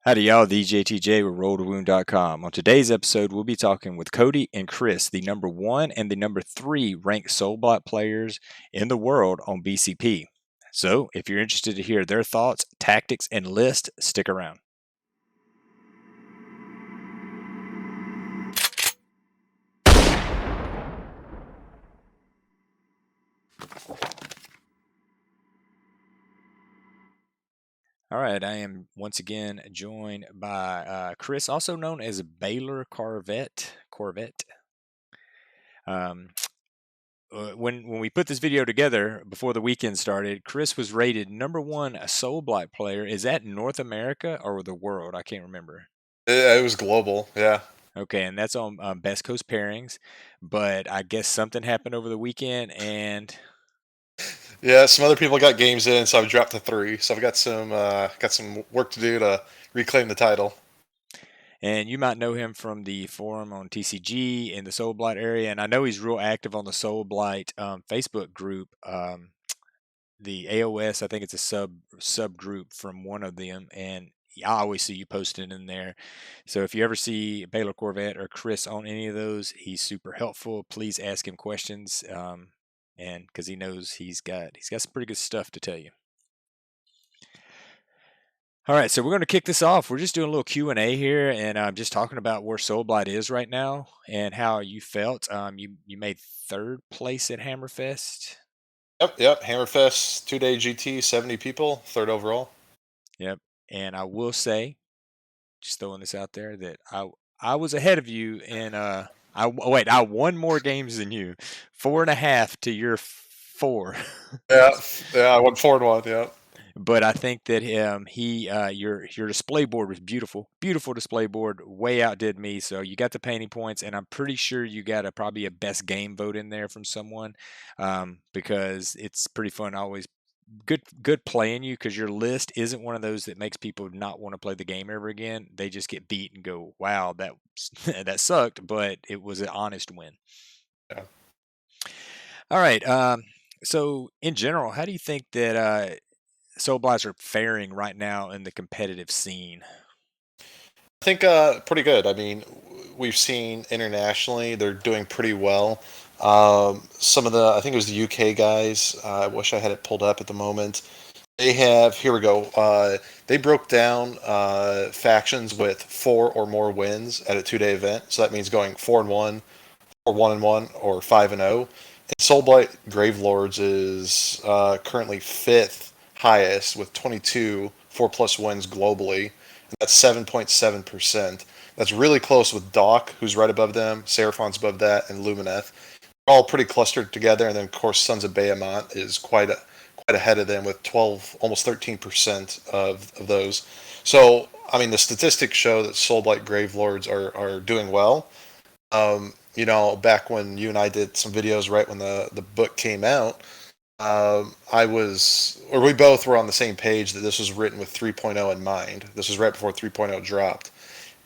Howdy, y'all. TheJTJ with RollToWound.com. On today's episode, we'll be talking with Cody and Chris, the number 1 and the number 3 ranked Soulblight players in the world on BCP. So, if you're interested to hear their thoughts, tactics, and list, stick around. All right, I am once again joined by Chris, also known as Baylor Corvette. Um, when we put this video together before the weekend started, Chris was rated number 1 a Soulblight player. Is that North America or the world? I can't remember. It was global, yeah. Okay, and that's on Best Coast Pairings. But I guess something happened over the weekend, and Yeah, some other people got games in, so I've dropped to 3. So I've got some work to do to reclaim the title. you might know him from the forum on TCG in the Soulblight area, and I know he's real active on the Soulblight Facebook group. The AOS, I think it's a subgroup from one of them, and I always see you posting in there. So if you ever see Baylor Corvette or Chris on any of those, he's super helpful. Please ask him questions, and because he knows he's got some pretty good stuff to tell you. All right, so we're going to kick this off. We're just doing a little Q&A here, and I'm just talking about where Soulblight is right now and how you felt. You made 3rd place at Hammerfest. Yep. Hammerfest 2-day GT, 70 people, 3rd overall. Yep, and I will say, just throwing this out there, that I was ahead of you in I won more games than you, 4.5 to your 4. Yeah, yeah, I went 4-1. Yeah. But I think that your display board was beautiful display board, way outdid me. So you got the painting points, and I'm pretty sure you got probably a best game vote in there from someone, because it's pretty fun. Always good playing you, because your list isn't one of those that makes people not want to play the game ever again. They just get beat and go, "Wow, that that sucked," but it was an honest win. Yeah. All right. So in general, how do you think that Soul Blights are faring right now in the competitive scene? I think pretty good. I mean, we've seen internationally they're doing pretty well. Some of I think it was the UK guys. I wish I had it pulled up at the moment. They have, here we go. They broke down factions with 4 or more wins at a 2-day event. So that means going 4-1, or 1-1, or 5-0. And Soulblight Gravelords is currently 5th highest with 22 4+ wins globally. And that's 7.7%. That's really close with Doc, who's right above them, Seraphon's above that, and Lumineth. They're all pretty clustered together. And then, of course, Sons of Behemoth is quite ahead of them with 12, almost 13% of those. So, I mean, the statistics show that Soulblight Gravelords are doing well. Back when you and I did some videos right when the book came out, we both were on the same page that this was written with 3.0 in mind. This was right before 3.0 dropped.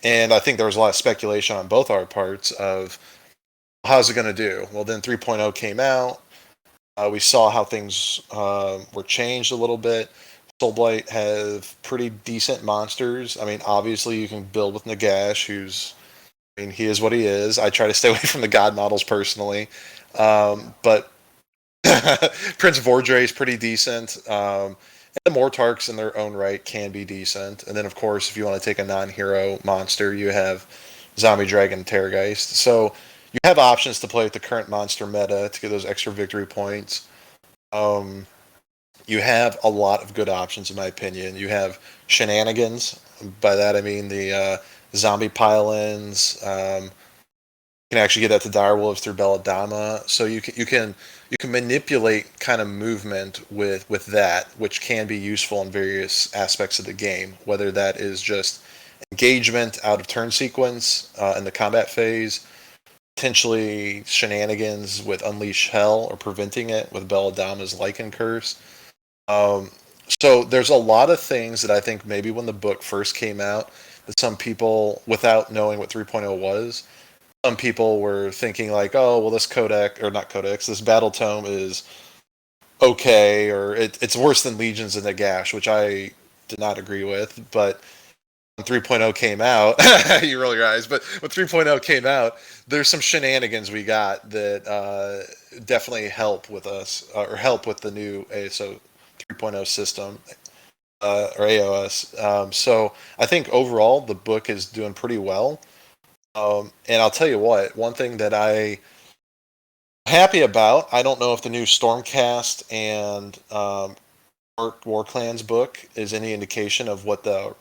And I think there was a lot of speculation on both our parts of how's it going to do? Well, then 3.0 came out. We saw how things were changed a little bit. Soulblight have pretty decent monsters. I mean, obviously you can build with Nagash, he is what he is. I try to stay away from the god models personally. But Prince Vordre is pretty decent. And the Mortarks in their own right can be decent. And then, of course, if you want to take a non-hero monster, you have Zombie Dragon Terrorgeist. So you have options to play with the current monster meta to get those extra victory points. Um, you have a lot of good options, in my opinion. You have shenanigans. By that, I mean the zombie pile-ins. You can actually get that to Direwolves through Belladama. So you can manipulate kind of movement with that, which can be useful in various aspects of the game. Whether that is just engagement out of turn sequence in the combat phase, potentially shenanigans with Unleash Hell or preventing it with Belladama's Lycan Curse. Um, so there's a lot of things that I think maybe when the book first came out, that some people, without knowing what 3.0 was, some people were thinking like, oh, well, this codex, or not codex, this battle tome is okay, or it's worse than Legions and Nagash, which I did not agree with. But when 3.0 came out, you roll your eyes, but when 3.0 came out, there's some shenanigans we got that definitely help with us, or help with the new ASO 3.0 system, or AOS. So I think overall the book is doing pretty well. And I'll tell you what, one thing that I'm happy about, I don't know if the new Stormcast and War Clans book is any indication of what the,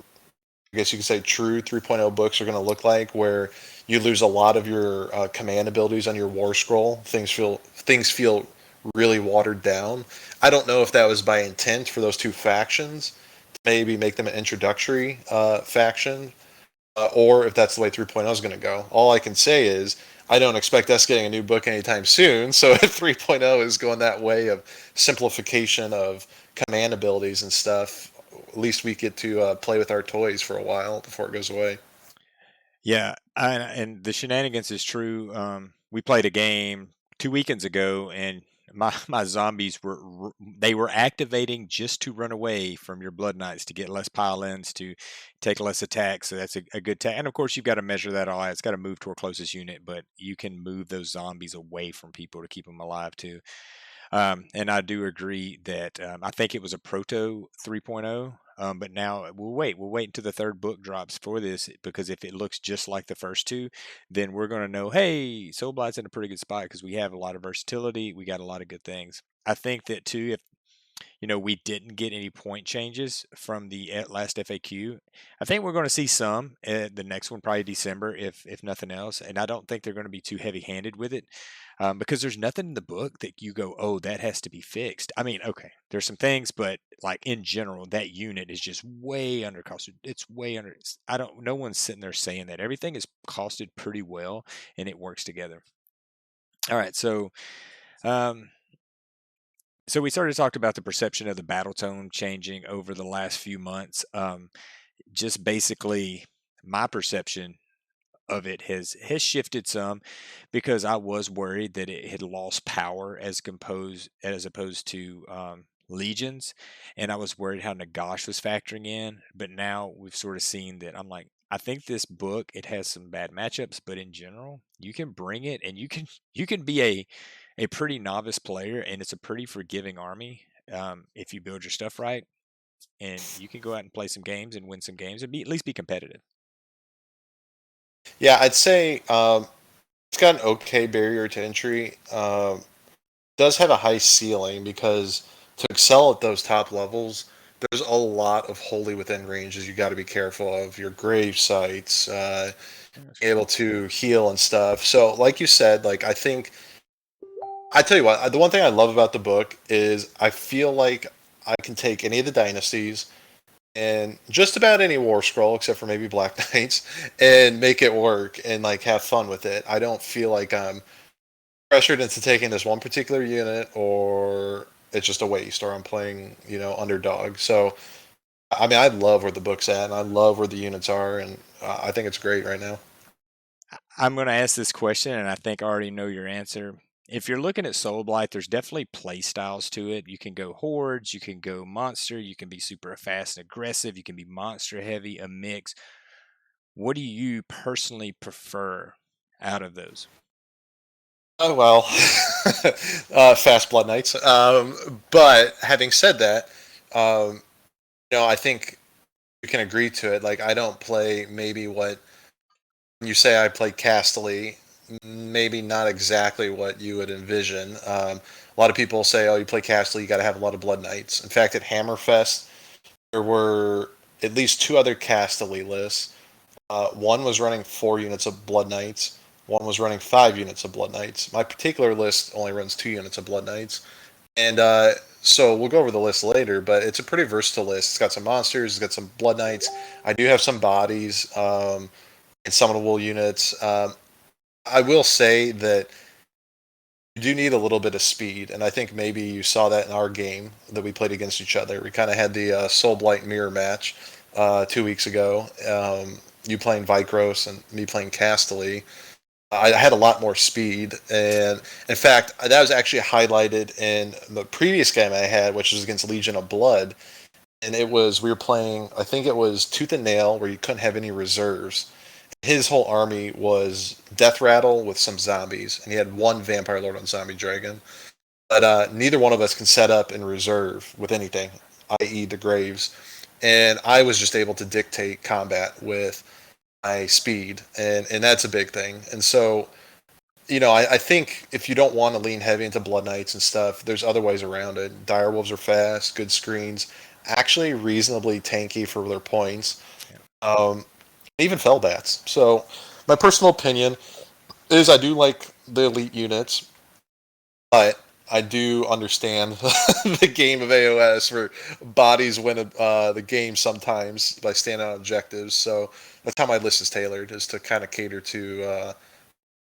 I guess you could say, true 3.0 books are going to look like, where you lose a lot of your command abilities on your war scroll. Things feel really watered down. I don't know if that was by intent for those two factions to maybe make them an introductory faction, or if that's the way 3.0 is going to go. All I can say is I don't expect us getting a new book anytime soon. So if 3.0 is going that way of simplification of command abilities and stuff, at least we get to play with our toys for a while before it goes away. Yeah, and the shenanigans is true. We played a game 2 weekends ago, and my zombies they were activating just to run away from your blood knights to get less pile-ins, to take less attacks. So that's a good tag. And of course, you've got to measure that all out. It's got to move to a closest unit, but you can move those zombies away from people to keep them alive too. And I do agree that I think it was a Proto 3.0. But now we'll wait. We'll wait until the third book drops for this, because if it looks just like the first two, then we're going to know, hey, Soulblight's in a pretty good spot because we have a lot of versatility. We got a lot of good things. I think that too, if we didn't get any point changes from the last FAQ, I think we're going to see some. The next one probably December, if nothing else. And I don't think they're going to be too heavy-handed with it, because there's nothing in the book that you go, oh, that has to be fixed. I mean, okay, there's some things, but like in general, that unit is just way under costed. It's way under. I don't. No one's sitting there saying that. Everything is costed pretty well, and it works together. All right, so. Um, so we started to talk about the perception of the battle tone changing over the last few months. Just basically, my perception of it has shifted some, because I was worried that it had lost power as opposed to legions, and I was worried how Nagash was factoring in. But now we've sort of seen that. I'm like, I think this book, it has some bad matchups, but in general, you can bring it, and you can be a pretty novice player, and it's a pretty forgiving army, if you build your stuff right, and you can go out and play some games and win some games and at least be competitive. Yeah, I'd say it's got an okay barrier to entry. Does have a high ceiling because to excel at those top levels, there's a lot of wholly within ranges you got to be careful of. Your grave sites, Yeah, that's true. able to heal and stuff. So, like you said, like I tell you what, the one thing I love about the book is I feel like I can take any of the dynasties and just about any war scroll except for maybe Black Knights and make it work and like have fun with it. I don't feel like I'm pressured into taking this one particular unit, or it's just a waste, or I'm playing, underdog. So, I mean, I love where the book's at, and I love where the units are, and I think it's great right now. I'm going to ask this question, and I think I already know your answer. If you're looking at Soul Blight, there's definitely play styles to it. You can go hordes, you can go monster, you can be super fast and aggressive, you can be monster heavy, a mix. What do you personally prefer out of those? Oh well, fast blood knights. But having said that, um, I think you can agree to it. Like, I don't play maybe what you say I play Casterly, maybe not exactly what you would envision. A lot of people say, "Oh, you play Casterly, you got to have a lot of Blood Knights." In fact, at Hammerfest, there were at least two other Casterly lists. One was running 4 units of Blood Knights. One was running 5 units of Blood Knights. My particular list only runs 2 units of Blood Knights, and so we'll go over the list later. But it's a pretty versatile list. It's got some monsters. It's got some Blood Knights. I do have some bodies. And summonable units. I will say that you do need a little bit of speed, and I think maybe you saw that in our game that we played against each other. We kind of had the Soulblight mirror match 2 weeks ago. You playing Vikros and me playing Casterly. I had a lot more speed, and in fact, that was actually highlighted in the previous game I had, which was against Legion of Blood. and it was we were playing. I think it was Tooth and Nail, where you couldn't have any reserves. His whole army was Death Rattle with some zombies, and he had one Vampire Lord on Zombie Dragon. But neither one of us can set up in reserve with anything, i.e., the Graves. And I was just able to dictate combat with my speed, and that's a big thing. And so, I think if you don't want to lean heavy into Blood Knights and stuff, there's other ways around it. Direwolves are fast, good screens, actually reasonably tanky for their points, Yeah. um, even Fellbats. So, my personal opinion is I do like the elite units, but I do understand the game of AOS where bodies win the game sometimes by standing on objectives. So that's how my list is tailored, is to kind of cater to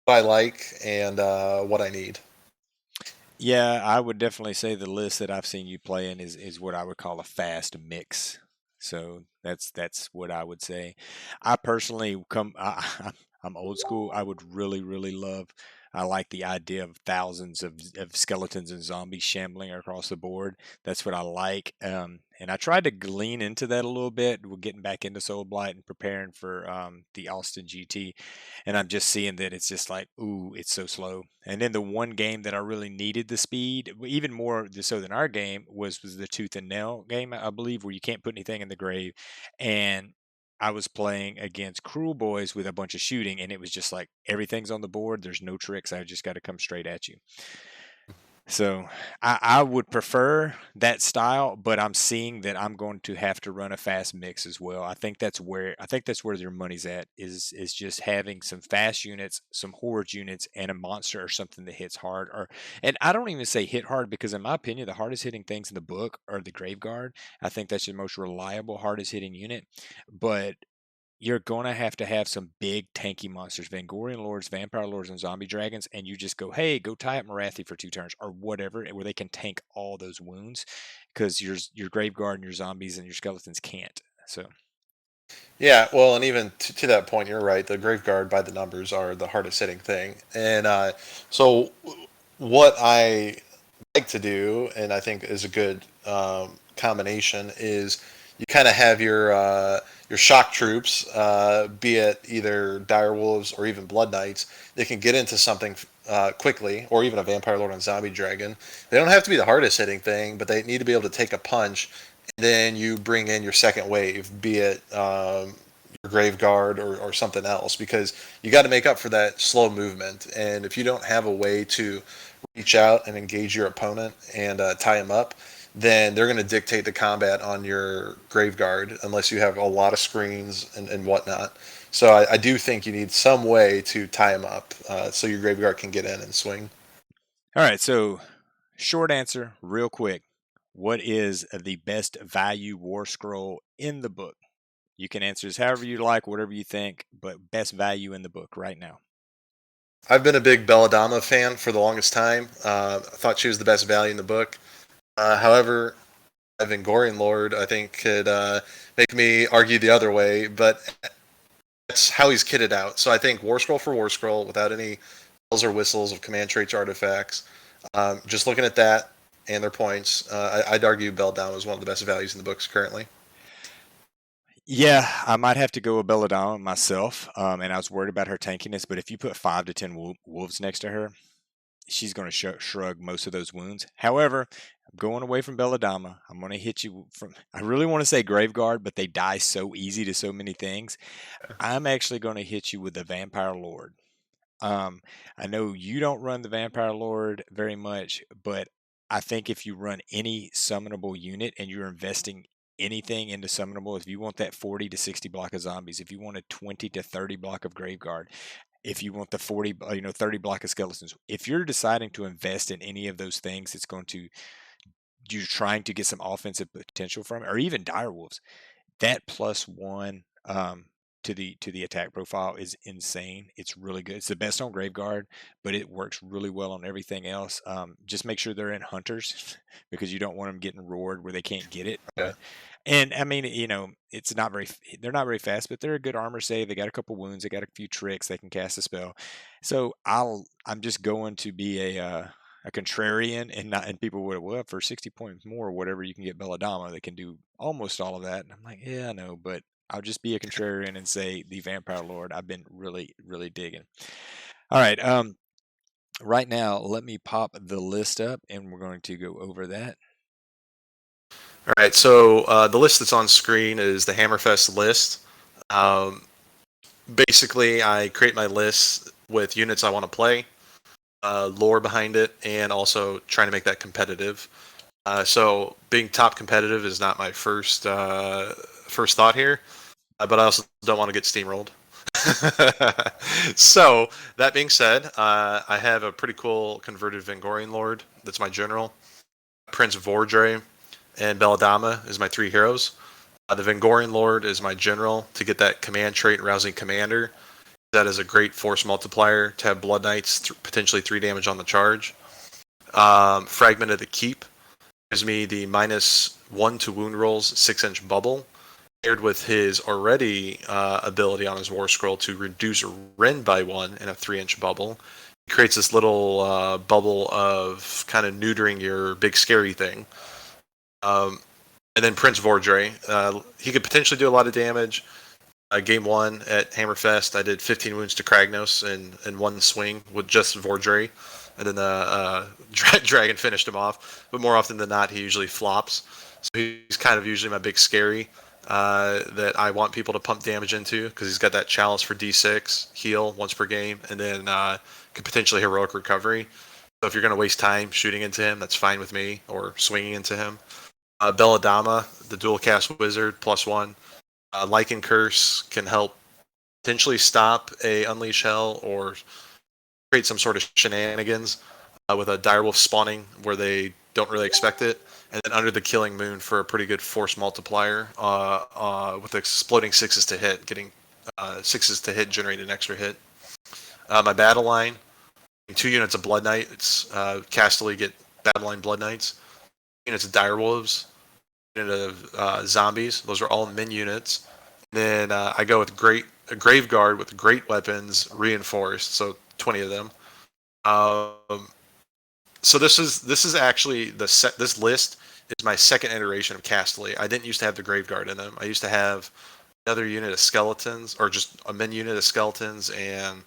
what I like and what I need. Yeah, I would definitely say the list that I've seen you play in is what I would call a fast mix. So that's what I would say. I personally I'm old school. I would really love. I like the idea of thousands of skeletons and zombies shambling across the board. That's what I like. And I tried to lean into that a little bit. We're getting back into Soul Blight and preparing for the Austin GT, and I'm just seeing that it's just like, ooh, it's so slow. And then the one game that I really needed the speed, even more so than our game, was the Tooth and Nail game, I believe, where you can't put anything in the grave. And I was playing against Cruel Boys with a bunch of shooting, and it was just like everything's on the board. There's no tricks. I just got to come straight at you. So I would prefer that style, but I'm seeing that I'm going to have to run a fast mix as well. I think that's where their money's at, is just having some fast units, some horde units, and a monster or something that hits hard. And I don't even say hit hard, because in my opinion, the hardest hitting things in the book are the Grave Guard. I think that's the most reliable hardest hitting unit. But you're gonna have to have some big tanky monsters, Vangorian Lords, Vampire Lords, and Zombie Dragons, and you just go, hey, go tie up Marathi for 2 turns or whatever, where they can tank all those wounds, because your Grave Guard and your zombies and your skeletons can't. So Yeah, well, and even to that point, you're right. The Graveguard by the numbers are the hardest hitting thing. And so, what I like to do, and I think is a good combination, is you kind of have your shock troops, be it either dire wolves or even blood knights. They can get into something quickly, or even a vampire lord and zombie dragon. They don't have to be the hardest hitting thing, but they need to be able to take a punch. And then you bring in your second wave, be it your grave guard or something else, because you got to make up for that slow movement. And if you don't have a way to reach out and engage your opponent and tie him up, then they're going to dictate the combat on your grave guard unless you have a lot of screens and whatnot. So I do think you need some way to tie him up so your grave guard can get in and swing. all right, so short answer, real quick. What is the best value war scroll in the book? You can answer this however you like, whatever you think, but best value in the book right now. I've been a big Belladama fan for the longest time. I thought she was the best value in the book. However, Vangorian Lord, I think, could make me argue the other way, but that's how he's kitted out. So I think War Scroll for War Scroll, without any bells or whistles of command traits or artifacts, just looking at that and their points, I'd argue Belladama is one of the best values in the books currently. Yeah, I might have to go with Belladonna myself, and I was worried about her tankiness. But if you put 5 to 10 wolves next to her, she's going to shrug most of those wounds. However, I'm going away from Belladonna. I'm going to hit you from. I really want to say Graveguard, but they die so easy to so many things. I'm actually going to hit you with the Vampire Lord. Um, I know you don't run the Vampire Lord very much, but I think if you run any summonable unit and you're investing anything into summonable, if you want that 40 to 60 block of zombies, if you want a 20 to 30 block of Graveguard, if you want the 40, 30 block of skeletons, if you're deciding to invest in any of those things, it's going to, you're trying to get some offensive potential from it, or even dire wolves, that +1 to the attack profile is insane. It's really good. It's the best on Graveguard, but it works really well on everything else. Just make sure they're in hunters because you don't want them getting roared where they can't get it. Yeah. And I mean, it's not very. They're not very fast, but they're a good armor save. They got a couple wounds. They got a few tricks. They can cast a spell. So I'm just going to be a contrarian and people would, well, for 60 points more or whatever, you can get Belladama that can do almost all of that. And I'm like, yeah, I know, but I'll just be a contrarian and say the Vampire Lord I've been really, really digging. All right. Right now, let me pop the list up and we're going to go over that. All right, so the list that's on screen is the Hammerfest list. Um, Basically, I create my list with units I want to play, lore behind it, and also trying to make that competitive. So being top competitive is not my first thought here, but I also don't want to get steamrolled. So that being said, I have a pretty cool converted Vengorian Lord. That's my general. Prince Vordre and Belladama is my three heroes. The Vengorian Lord is my general to get that command trait, Rousing Commander. That is a great force multiplier to have Blood Knights, potentially 3 damage on the charge. Fragment of the Keep gives me the -1 to wound rolls 6-inch bubble, paired with his already ability on his War Scroll to reduce Rend by 1 in a 3-inch bubble. It creates this little bubble of kind of neutering your big scary thing. And then Prince Vordre, he could potentially do a lot of damage. Game 1 at Hammerfest, I did 15 wounds to Kragnos in one swing with just Vordre, and then the Dragon finished him off. But more often than not, he usually flops. So he's kind of usually my big scary that I want people to pump damage into, because he's got that chalice for D6, heal once per game, and then could potentially heroic recovery. So if you're going to waste time shooting into him, that's fine with me, or swinging into him. Belladama, the dual cast wizard, +1. Lycan Curse can help potentially stop a Unleash Hell or create some sort of shenanigans with a Direwolf spawning where they don't really expect it. And then Under the Killing Moon for a pretty good force multiplier with exploding 6s to hit, getting 6s to hit, generate an extra hit. My battle line, 2 units of Blood Knights. Casterly get battle line Blood Knights. Units of Direwolves. Unit of zombies. Those are all min units. And then I go with a Graveguard with great weapons reinforced, so 20 of them. So this is actually this list is my second iteration of Casterly. I didn't used to have the Graveguard in them. I used to have another unit of skeletons, or just a min unit of skeletons and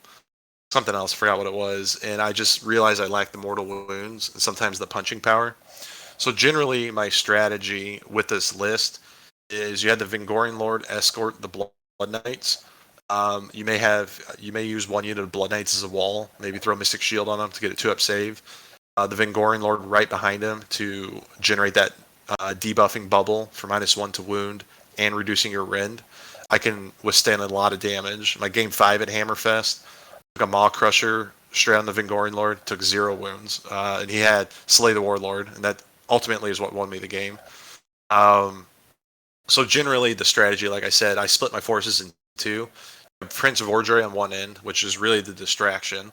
something else. I forgot what it was, and I just realized I lacked the mortal wounds and sometimes the punching power. So generally, my strategy with this list is you had the Vengorian Lord escort the Blood Knights. You may use one unit of Blood Knights as a wall. Maybe throw Mystic Shield on them to get a 2-up save. The Vengorian Lord right behind him to generate that debuffing bubble for -1 to wound and reducing your rend. I can withstand a lot of damage. My game 5 at Hammerfest, took a Maw Crusher straight on the Vengorian Lord, took 0 wounds, and he had Slay the Warlord, and that ultimately is what won me the game. So generally, the strategy, like I said, I split my forces in 2. Prince of Vordre on one end, which is really the distraction.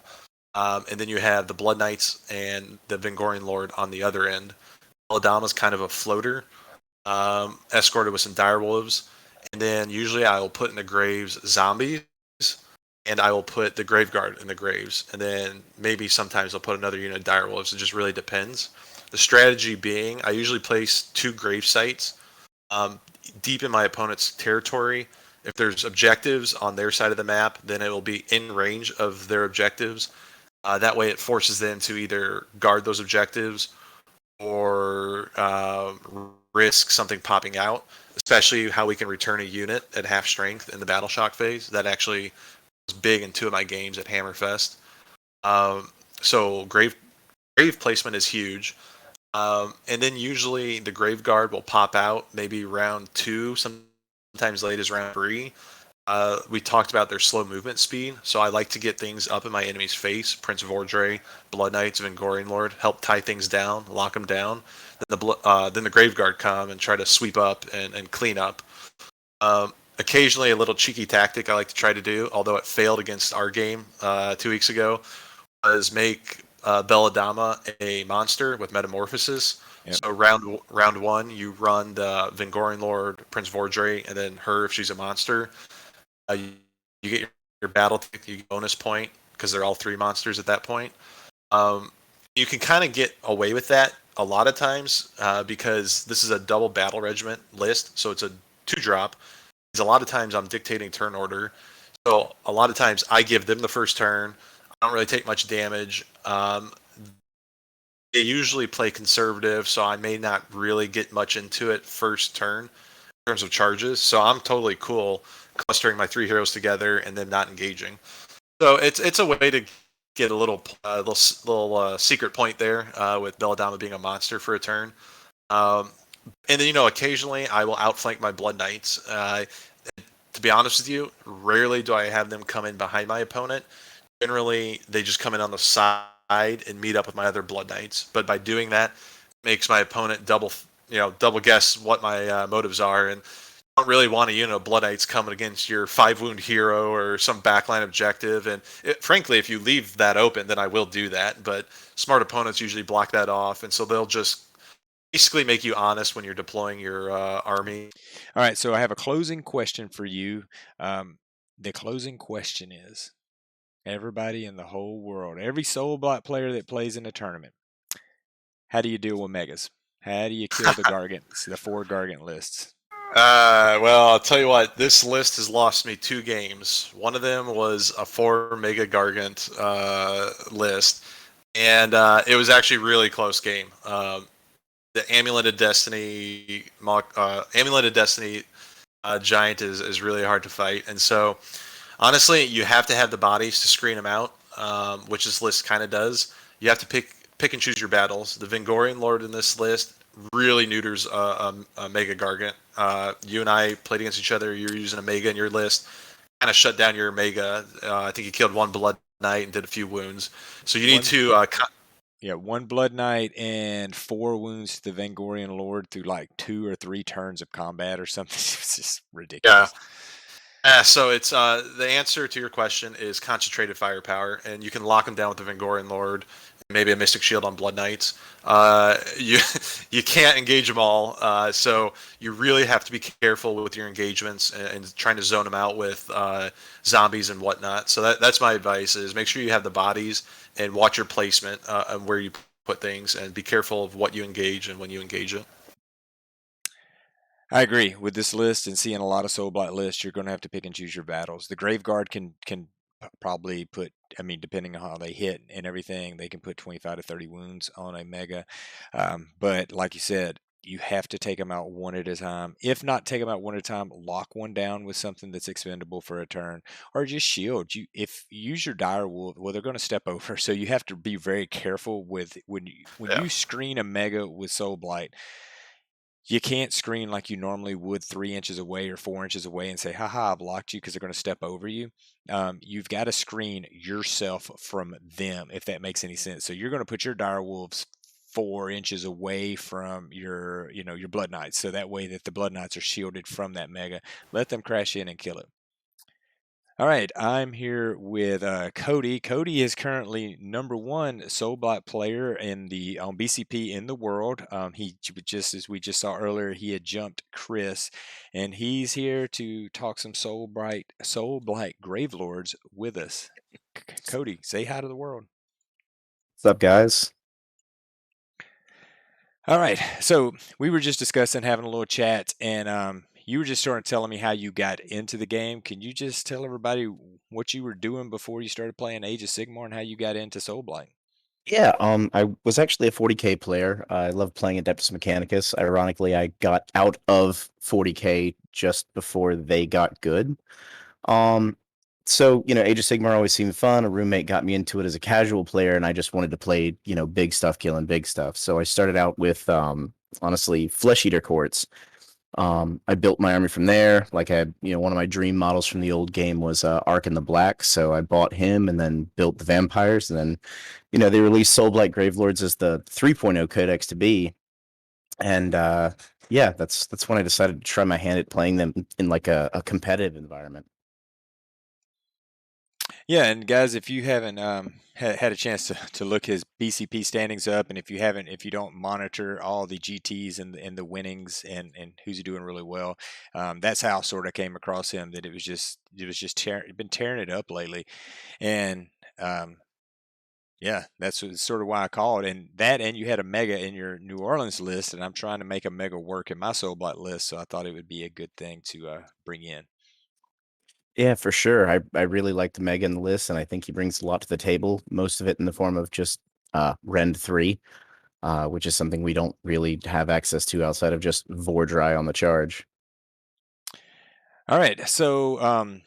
And then you have the Blood Knights and the Vengorian Lord on the other end. Belladama's kind of a floater, escorted with some direwolves. And then usually I will put in the graves zombies, and I will put the Graveguard in the graves. And then maybe sometimes I'll put another unit of direwolves. It just really depends. The strategy being, I usually place 2 grave sites deep in my opponent's territory. If there's objectives on their side of the map, then it will be in range of their objectives. That way it forces them to either guard those objectives or risk something popping out, especially how we can return a unit at half strength in the Battle Shock phase. That actually was big in 2 of my games at Hammerfest. So grave placement is huge. And then usually the Graveguard will pop out maybe round 2, sometimes late as round 3. We talked about their slow movement speed, so I like to get things up in my enemy's face. Prince of Vordre, Blood Knights, Vengorian Lord, help tie things down, lock them down. Then the Graveguard come and try to sweep up and clean up. Occasionally, a little cheeky tactic I like to try to do, although it failed against our game 2 weeks ago, was make Belladama a monster with Metamorphosis. Yep. So round 1, you run the Vengorian Lord, Prince Vordre, and then her if she's a monster. You get your battle tick, you get bonus point because they're all 3 monsters at that point. You can kind of get away with that a lot of times because this is a double battle regiment list, so it's a 2-drop. A lot of times I'm dictating turn order, so a lot of times I give them the first turn. I don't really take much damage. They usually play conservative, so I may not really get much into it first turn in terms of charges. So I'm totally cool clustering my 3 heroes together and then not engaging. So it's a way to get a little secret point there with Belladonna being a monster for a turn. Um, and then occasionally I will outflank my Blood Knights. To be honest with you, rarely do I have them come in behind my opponent. Generally, they just come in on the side and meet up with my other Blood Knights. But by doing that, makes my opponent double guess what my motives are, and I don't really want a Blood Knights coming against your 5-wound hero or some backline objective. And frankly, if you leave that open, then I will do that. But smart opponents usually block that off, and so they'll just basically make you honest when you're deploying your army. All right, so I have a closing question for you. The closing question is, everybody in the whole world, every Soulblight player that plays in a tournament, how do you deal with megas? How do you kill the Gargants, the 4 Gargant lists? Well, I'll tell you what. This list has lost me 2 games. One of them was a 4 Mega Gargant list, and it was actually a really close game. The Amulet of Destiny, giant is really hard to fight, and so honestly, you have to have the bodies to screen them out, which this list kind of does. You have to pick and choose your battles. The Vengorian Lord in this list really neuters a Mega Gargant. You and I played against each other. You're using a Mega in your list, kind of shut down your Mega. I think you killed 1 Blood Knight and did a few wounds. So you need to. Yeah, 1 Blood Knight and 4 wounds to the Vengorian Lord through like 2 or 3 turns of combat or something. It's just ridiculous. So it's the answer to your question is concentrated firepower, and you can lock them down with the Vengorian Lord, maybe a Mystic Shield on Blood Knights. You you can't engage them all, so you really have to be careful with your engagements and trying to zone them out with zombies and whatnot. So that's my advice: is make sure you have the bodies and watch your placement and where you put things, and be careful of what you engage and when you engage it. I agree with this list and seeing a lot of Soulblight lists. You're going to have to pick and choose your battles. The Graveguard can probably put, I mean, depending on how they hit and everything, they can put 25 to 30 wounds on a Mega. But like you said, you have to take them out one at a time. If not take them out one at a time, lock one down with something that's expendable for a turn, or just shield. If you use your dire wolf, well, they're going to step over, so you have to be very careful with when Yeah. you screen a Mega with Soulblight. You can't screen like you normally would 3 inches away or 4 inches away and say, haha, I blocked you, because they're going to step over you. You've got to screen yourself from them, if that makes any sense. So you're going to put your dire wolves 4 inches away from your Blood Knights, so that way that the Blood Knights are shielded from that Mega. Let them crash in and kill it. All right, I'm here with Cody. Cody is currently #1 Soulblight player in the on BCP in the world. He just, as we just saw earlier, he had jumped Chris, and he's here to talk some Soulblight Gravelords with us. Cody, say hi to the world. What's up, guys? All right, so we were just discussing, having a little chat, and you were just sort of telling me how you got into the game. Can you just tell everybody what you were doing before you started playing Age of Sigmar and how you got into Soulblight? Yeah, I was actually a 40K player. I love playing Adeptus Mechanicus. Ironically, I got out of 40K just before they got good. Um, so, Age of Sigmar always seemed fun. A roommate got me into it as a casual player, and I just wanted to play, big stuff, killing big stuff. So I started out with, honestly, Flesh Eater Courts. I built my army from there. Like one of my dream models from the old game was Ark in the Black, so I bought him and then built the vampires. And then, they released Soulblight Gravelords as the 3.0 codex to be, and yeah, that's when I decided to try my hand at playing them in like a competitive environment. Yeah, and guys, if you haven't had a chance to look his BCP standings up, and if you don't monitor all the GTs and the winnings and who's doing really well, that's how sort of came across him. That it was just been tearing it up lately, and Yeah, that's sort of why I called. And that, and you had a mega in your New Orleans list, and I'm trying to make a mega work in my Soulblight list, so I thought it would be a good thing to bring in. Yeah, for sure. I really like the Mega in the list, and I think he brings a lot to the table. Most of it in the form of just Rend 3, which is something we don't really have access to outside of just Vordry on the charge. All right, so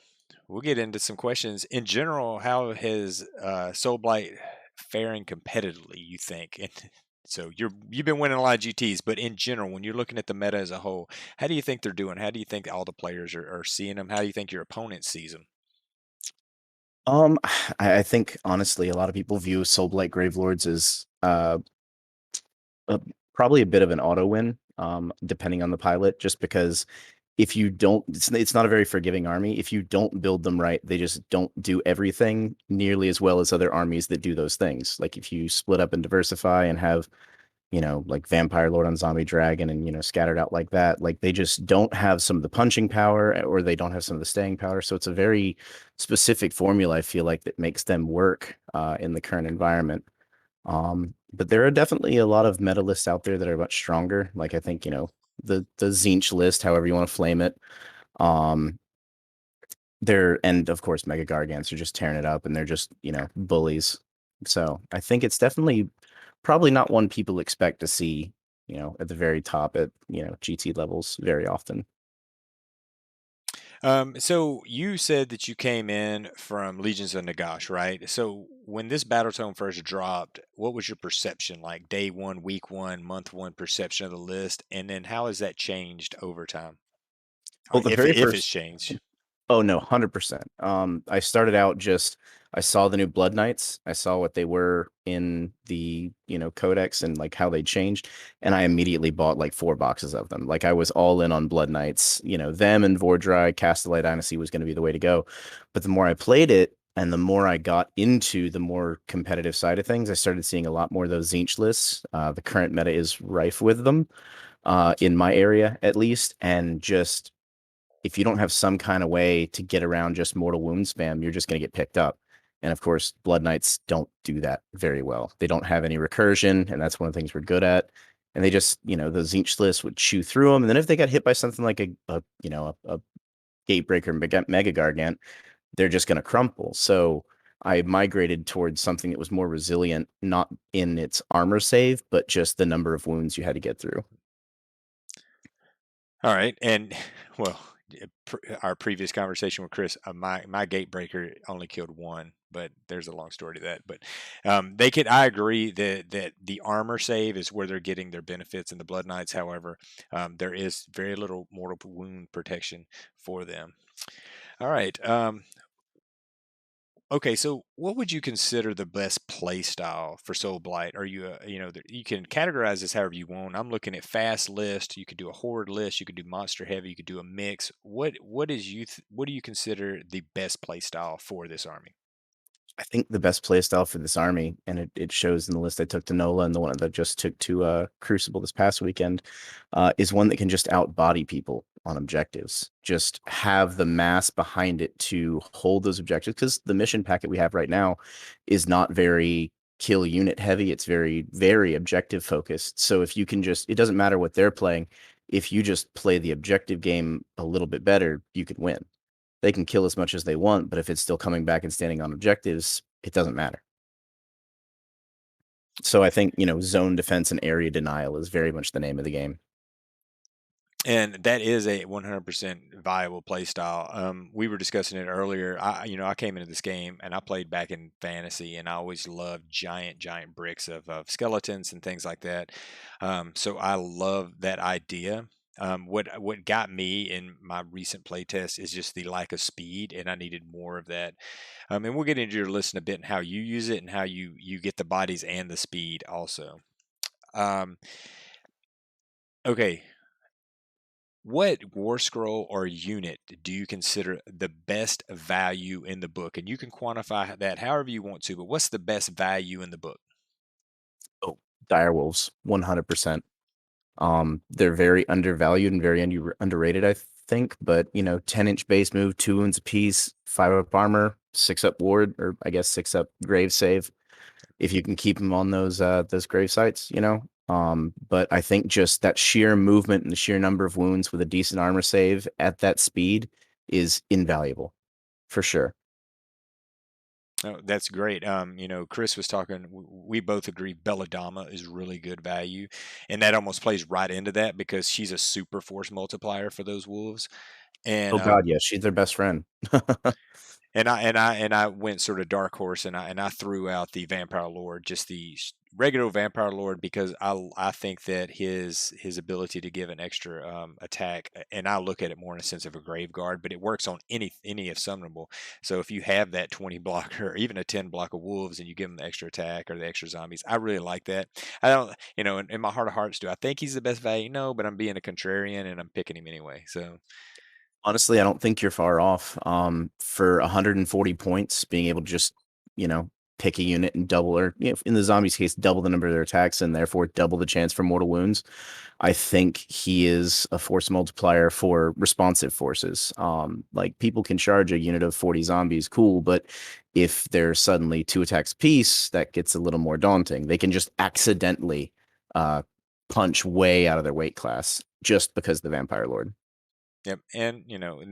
we'll get into some questions. In general, how has Soulblight faring competitively, you think? And so you've been winning a lot of GTs, but in general, when you're looking at the meta as a whole, how do you think they're doing? How do you think all the players are seeing them? How do you think your opponent sees them? Um, I think honestly, a lot of people view Soulblight Gravelords as a, probably a bit of an auto win, depending on the pilot, just because if you don't, it's not a very forgiving army. If you don't build them right, they just don't do everything nearly as well as other armies that do those things. Like if you split up and diversify and have, like Vampire Lord on Zombie Dragon and, scattered out like that, like they just don't have some of the punching power or they don't have some of the staying power. So it's a very specific formula, I feel like, that makes them work in the current environment. But there are definitely a lot of meta lists out there that are much stronger. Like I think, the Zinch list, however you want to flame it. Um, and of course Mega Gargants are just tearing it up and they're just, bullies. So I think it's definitely probably not one people expect to see, at the very top at, GT levels very often. So you said that you came in from Legions of Nagash, right? So when this battle tone first dropped, what was your perception like day one, week one, month one perception of the list? And then how has that changed over time? Well, the very If it's first changed. Oh no, 100%. I started out I saw the new Blood Knights. I saw what they were in the, codex and like how they changed, and I immediately bought like 4 boxes of them. Like I was all in on Blood Knights, them and Vordry, Castellite Dynasty was going to be the way to go. But the more I played it and the more I got into the more competitive side of things, I started seeing a lot more of those Zinch lists. The current meta is rife with them, in my area at least, and just if you don't have some kind of way to get around just mortal wound spam, you're just going to get picked up. And of course, Blood Knights don't do that very well. They don't have any recursion, and that's one of the things we're good at. And they just, the Zinch list would chew through them. And then if they got hit by something like a Gatebreaker Mega Gargant, they're just going to crumple. So I migrated towards something that was more resilient, not in its armor save, but just the number of wounds you had to get through. All right, and well, our previous conversation with Chris, my Gatebreaker only killed one, but there's a long story to that. But they could. I agree that the armor save is where they're getting their benefits in the Blood Knights. However, there is very little mortal wound protection for them. All right. Okay, so what would you consider the best play style for Soul Blight? Are you, you can categorize this however you want. I'm looking at fast list. You could do a horde list. You could do monster heavy. You could do a mix. What do you consider the best play style for this army? I think the best play style for this army, and it shows in the list I took to NOLA and the one that I just took to Crucible this past weekend, is one that can just outbody people on objectives. Just have the mass behind it to hold those objectives, because the mission packet we have right now is not very kill unit heavy. It's very, very objective focused. So if you can it doesn't matter what they're playing. If you just play the objective game a little bit better, you can win. They can kill as much as they want, but if it's still coming back and standing on objectives, it doesn't matter. So I think, zone defense and area denial is very much the name of the game. And that is a 100% viable play style. We were discussing it earlier. I came into this game and I played back in fantasy, and I always loved giant bricks of skeletons and things like that. So I love that idea. What got me in my recent playtest is just the lack of speed, and I needed more of that. And we'll get into your list in a bit and how you use it and how you get the bodies and the speed also. Um, okay, what war scroll or unit do you consider the best value in the book? And you can quantify that however you want to, but what's the best value in the book? Oh, direwolves, 100%. They're very undervalued and very underrated, I think. But 10-inch base move, 2 wounds apiece, 5 up armor, 6 up ward, or I guess 6 up grave save. if you can keep them on those grave sites, you know. But I think just that sheer movement and the sheer number of wounds with a decent armor save at that speed is invaluable for sure. Oh, that's great. Chris was talking. We both agree Belladama is really good value, and that almost plays right into that because she's a super force multiplier for those wolves. And Oh God, yeah, she's their best friend. and I went sort of dark horse, and I threw out the Vampire Lord, just the regular Vampire Lord, because I think that his ability to give an extra attack, and I look at it more in a sense of a grave guard, but it works on any of summonable. So if you have that 20 blocker or even a 10 block of wolves, and you give them the extra attack or the extra zombies, I really like that. I don't, in my heart of hearts, do I think he's the best value? No, but I'm being a contrarian and I'm picking him anyway. So. Honestly, I don't think you're far off. For 140 points, being able to just, you know, pick a unit and double, or in the zombies case, double the number of their attacks and therefore double the chance for mortal wounds. I think he is a force multiplier for responsive forces. Like people can charge a unit of 40 zombies, cool, but if they're suddenly 2 attacks apiece, that gets a little more daunting. They can just accidentally uh, punch way out of their weight class just because of the Vampire Lord. Yep, and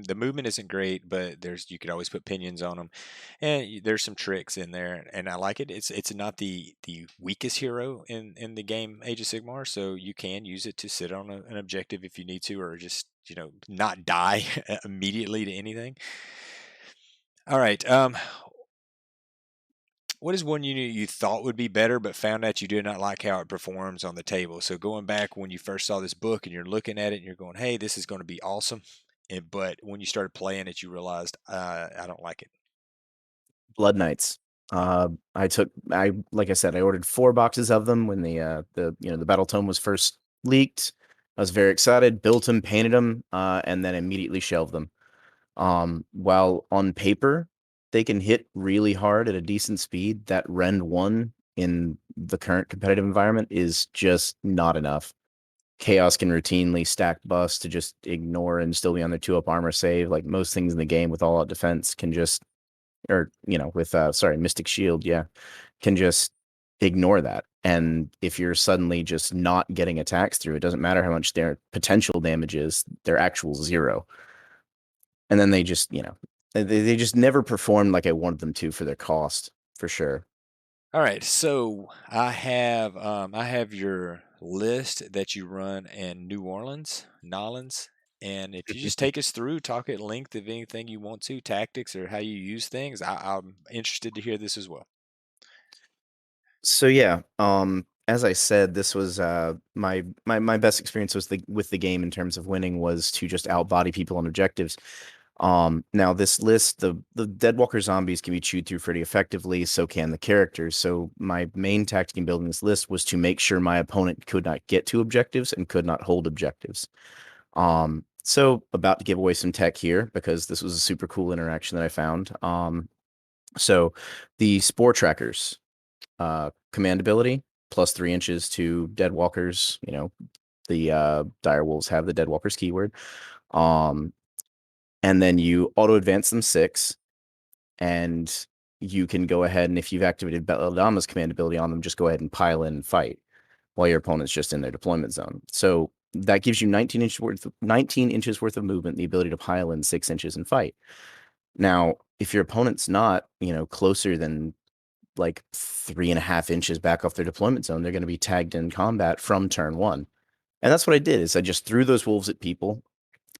the movement isn't great, but you could always put pinions on them, and there's some tricks in there, and I like it. It's not the weakest hero in the game Age of Sigmar, so you can use it to sit on an objective if you need to, or just not die immediately to anything. All right, what is one unit you thought would be better, but found out you did not like how it performs on the table? So going back when you first saw this book and you're looking at it and you're going, "Hey, this is going to be awesome," but when you started playing it, you realized I don't like it. Blood Knights. I like I said, I ordered 4 boxes of them when the Battle Tome was first leaked. I was very excited, built them, painted them, and then immediately shelved them. While on paper they can hit really hard at a decent speed, that Rend 1 in the current competitive environment is just not enough. Chaos can routinely stack busts to just ignore and still be on their 2-up armor save. Like most things in the game with all out defense can just, or with Mystic Shield, yeah, can just ignore that. And if you're suddenly just not getting attacks through, it doesn't matter how much their potential damage is, their actual 0. And then they just, they just never performed like I wanted them to for their cost, for sure. All right, so I have your list that you run in New Orleans, Nolans, and if you just take us through, talk at length of anything you want to, tactics or how you use things, I'm interested to hear this as well. So yeah, as I said, this was my best experience was with the game in terms of winning was to just outbody people on objectives. Now this list, the Deadwalker zombies can be chewed through pretty effectively, so can the characters. So my main tactic in building this list was to make sure my opponent could not get to objectives and could not hold objectives. So about to give away some tech here because this was a super cool interaction that I found. So the Spore Trackers command ability, plus 3 inches to Deadwalkers. The Dire Wolves have the Deadwalkers keyword. And then you auto advance them 6, and you can go ahead and if you've activated Belladama's command ability on them, just go ahead and pile in and fight while your opponent's just in their deployment zone. So that gives you 19 inches worth of movement, the ability to pile in 6 inches and fight. Now, if your opponent's not, closer than like 3.5 inches back off their deployment zone, they're going to be tagged in combat from turn 1. And that's what I did is I just threw those wolves at people.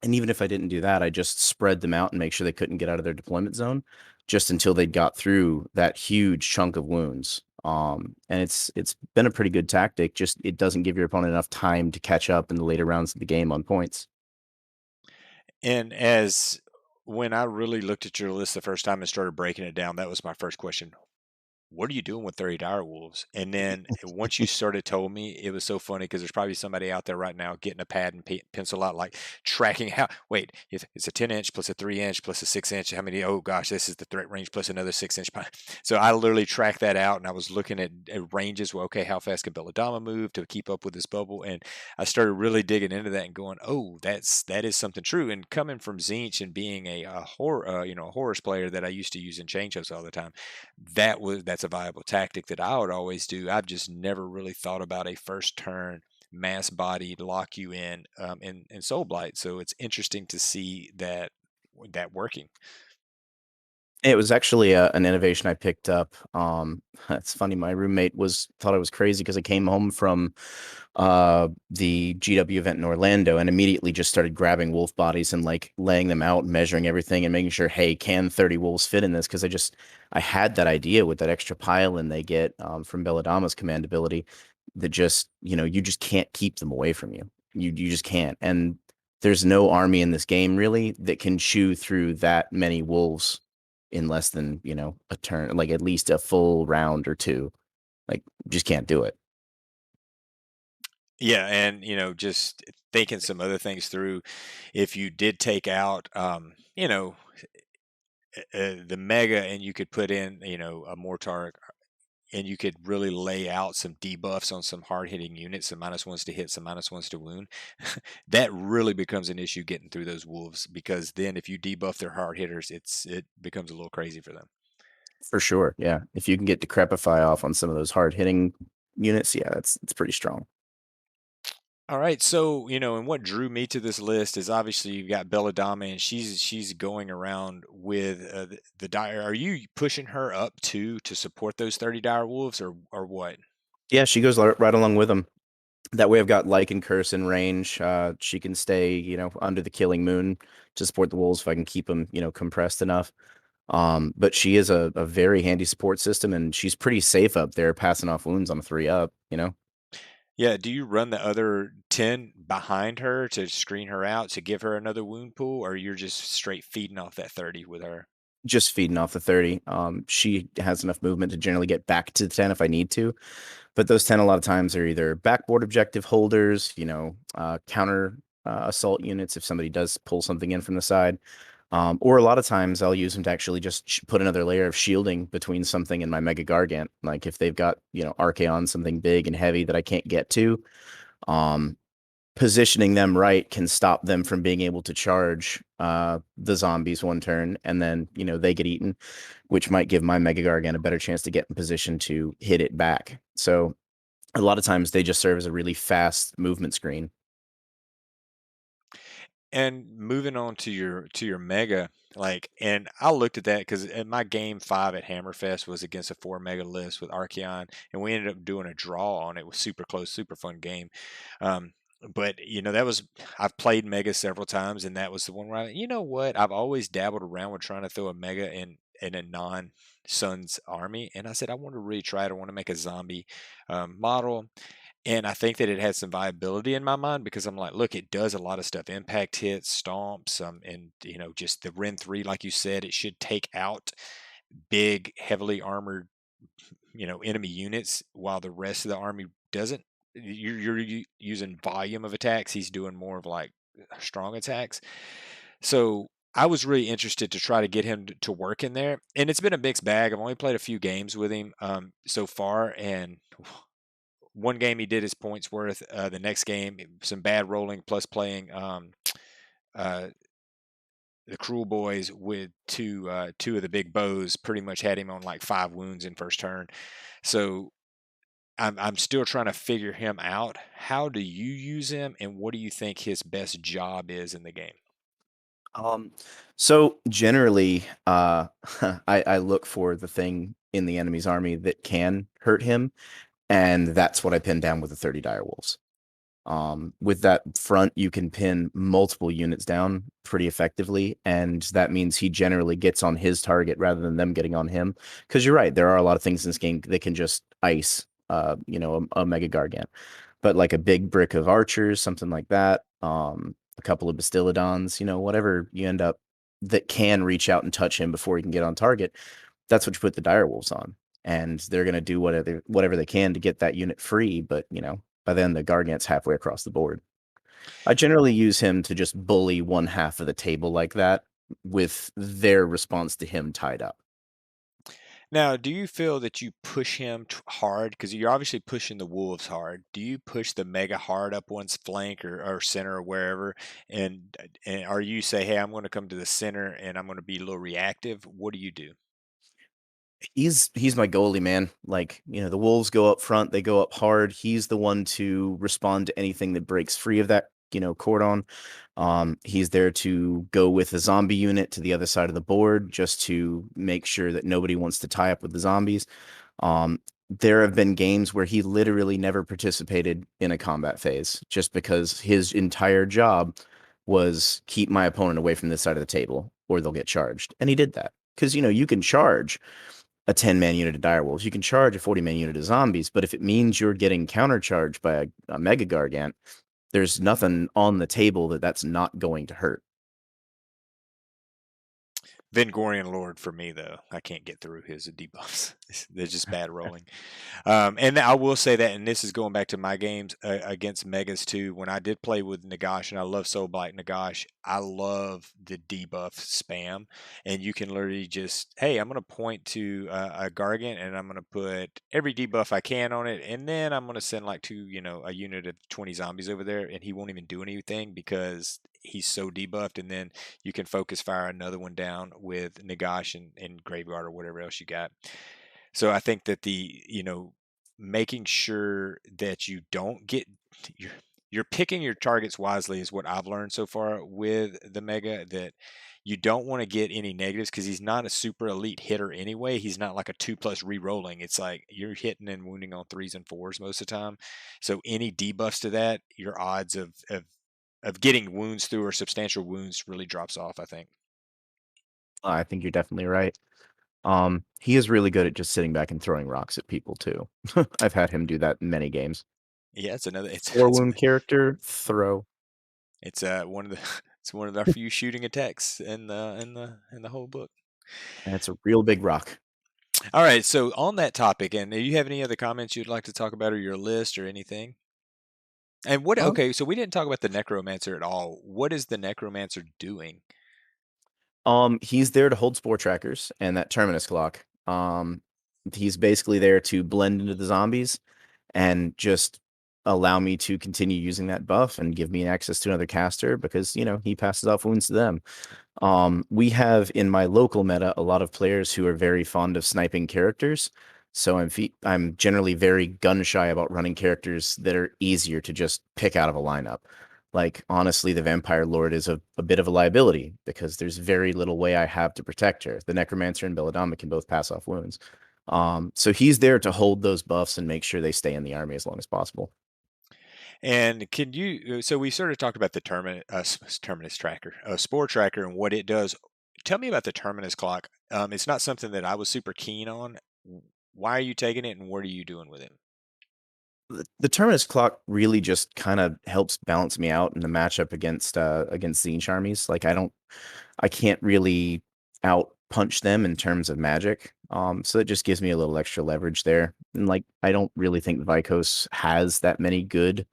And even if I didn't do that, I just spread them out and make sure they couldn't get out of their deployment zone just until they got through that huge chunk of wounds. And it's been a pretty good tactic. Just it doesn't give your opponent enough time to catch up in the later rounds of the game on points. And as when I really looked at your list the first time and started breaking it down, that was my first question. What are you doing with 30 dire wolves? And then once you started told me, it was so funny because there's probably somebody out there right now getting a pad and pencil out, like tracking how, wait, if it's a 10-inch plus a 3-inch plus a 6-inch, how many, oh gosh, this is the threat range plus another 6-inch. So I literally tracked that out and I was looking at ranges. Well, okay, how fast can Belladama move to keep up with this bubble? And I started really digging into that and going, oh, that is something true. And coming from Zinch and being a horror, a Horus player that I used to use in chain shows all the time, that's that's a viable tactic that I would always do. I've just never really thought about a first turn mass body lock you in Soul Blight. So it's interesting to see that working. It was actually an innovation I picked up. It's funny. My roommate thought I was crazy because I came home from the GW event in Orlando and immediately just started grabbing wolf bodies and like laying them out, measuring everything, and making sure, hey, can 30 wolves fit in this? Because I had that idea with that extra pile in they get from Belladama's command ability that just you just can't keep them away from you. You just can't. And there's no army in this game really that can chew through that many wolves in less than, a turn, like at least a full round or two. Like, just can't do it. Yeah, and just thinking some other things through. If you did take out, the mega, and you could put in, a mortar, and you could really lay out some debuffs on some hard hitting units, some -1s to hit, some -1s to wound. That really becomes an issue getting through those wolves, because then if you debuff their hard hitters, it becomes a little crazy for them. For sure. Yeah. If you can get Decrepify off on some of those hard hitting units, yeah, it's pretty strong. All right, so and what drew me to this list is obviously you've got Belladonna, and she's going around with the dire. Are you pushing her up too to support those 30 dire wolves, or what? Yeah, she goes right along with them. That way I've got Lycan and Curse in range. She can stay, under the Killing Moon to support the wolves if I can keep them, compressed enough. But she is a very handy support system, and she's pretty safe up there, passing off wounds on a 3-up. Yeah, do you run the other 10 behind her to screen her out to give her another wound pool, or you're just straight feeding off that 30 with her? Just feeding off the 30. She has enough movement to generally get back to the 10 if I need to. But those 10 a lot of times are either backboard objective holders, counter assault units if somebody does pull something in from the side. Or a lot of times I'll use them to actually just put another layer of shielding between something and my Mega Gargant. Like if they've got, Archaon, something big and heavy that I can't get to, um, positioning them right can stop them from being able to charge the zombies one turn, and then they get eaten, which might give my Mega Gargant a better chance to get in position to hit it back. So a lot of times they just serve as a really fast movement screen. And moving on to your mega, like, and I looked at that because in my game 5 at Hammerfest was against a 4 mega list with Archeon, and we ended up doing a draw on it. It was super close, super fun game. Um, but that was, I've played mega several times, and that was the one where what, I've always dabbled around with trying to throw a mega in a non Sun's army, and I said I want to really try it. I want to make a zombie model. And I think that it had some viability in my mind, because I'm like, look, it does a lot of stuff: impact hits, stomps, and just the Ren 3, like you said, it should take out big, heavily armored, enemy units, while the rest of the army doesn't. You're using volume of attacks. He's doing more of like strong attacks. So I was really interested to try to get him to work in there, and it's been a mixed bag. I've only played a few games with him so far, and one game he did his points worth. The next game, some bad rolling plus playing uh, the Cruel Boys with two of the big bows, pretty much had him on like 5 wounds in first turn. So I'm still trying to figure him out. How do you use him, and what do you think his best job is in the game? Um, so generally, I look for the thing in the enemy's army that can hurt him, and that's what I pin down with the 30 dire wolves. With that front, you can pin multiple units down pretty effectively, and that means he generally gets on his target rather than them getting on him. Because you're right, there are a lot of things in this game that can just ice, a Mega Gargant. But like a big brick of archers, something like that, a couple of Bastiladons, whatever you end up that can reach out and touch him before he can get on target, that's what you put the direwolves on. And they're going to do whatever they can to get that unit free. But, by then the Gargant's halfway across the board. I generally use him to just bully one half of the table like that with their response to him tied up. Now, do you feel that you push him hard? Because you're obviously pushing the wolves hard. Do you push the mega hard up one's flank, or center, or wherever? And are you say, hey, I'm going to come to the center and I'm going to be a little reactive? What do you do? He's my goalie, man. Like, the Wolves go up front, they go up hard. He's the one to respond to anything that breaks free of that, cordon. He's there to go with the zombie unit to the other side of the board just to make sure that nobody wants to tie up with the zombies. There have been games where he literally never participated in a combat phase just because his entire job was keep my opponent away from this side of the table or they'll get charged. And he did that. Because, you can charge a 10-man unit of direwolves. You can charge a 40-man unit of zombies, but if it means you're getting countercharged by a mega gargant, there's nothing on the table that's not going to hurt. Vengorian Lord for me, though. I can't get through his debuffs. They're just bad rolling. And I will say that, and this is going back to my games against Megas too. When I did play with Nagash, and I love Soulblight Nagash, I love the debuff spam. And you can literally just, hey, I'm going to point to a Gargant, and I'm going to put every debuff I can on it. And then I'm going to send like a unit of 20 zombies over there, and he won't even do anything because he's so debuffed. And then you can focus fire another one down with Nagash and Graveyard or whatever else you got. So I think that making sure that you don't get you're picking your targets wisely is what I've learned so far with the Mega, that you don't want to get any negatives because he's not a super elite hitter anyway. He's not like a 2+ re-rolling. It's like you're hitting and wounding on 3s and 4s most of the time. So any debuffs to that, your odds of getting wounds through or substantial wounds really drops off, I think. I think you're definitely right. He is really good at just sitting back and throwing rocks at people too. I've had him do that in many games. Yeah, it's another. It's 4-wound character, throw. it's one of the it's one of our few shooting attacks in the whole book. And it's a real big rock. All right, so on that topic, and do you have any other comments you'd like to talk about, or your list, or anything? And what? Um, Okay, so we didn't talk about the necromancer at all. What is the necromancer doing? he's there to hold spore trackers and that terminus clock. He's basically there to blend into the zombies and just allow me to continue using that buff and give me access to another caster because, he passes off wounds to them. We have in my local meta a lot of players who are very fond of sniping characters. So I'm generally very gun shy about running characters that are easier to just pick out of a lineup. Like, honestly, the Vampire Lord is a bit of a liability because there's very little way I have to protect her. The Necromancer and Belladonna can both pass off wounds. So he's there to hold those buffs and make sure they stay in the army as long as possible. And can you? So we sort of talked about the terminus tracker, spore tracker, and what it does. Tell me about the terminus clock. It's not something that I was super keen on. Why are you taking it, and what are you doing with it? The terminus clock really just kind of helps balance me out in the matchup against Tzeentch armies. Like, I can't really out punch them in terms of magic. So it just gives me a little extra leverage there. And like, I don't really think Vikos has that many good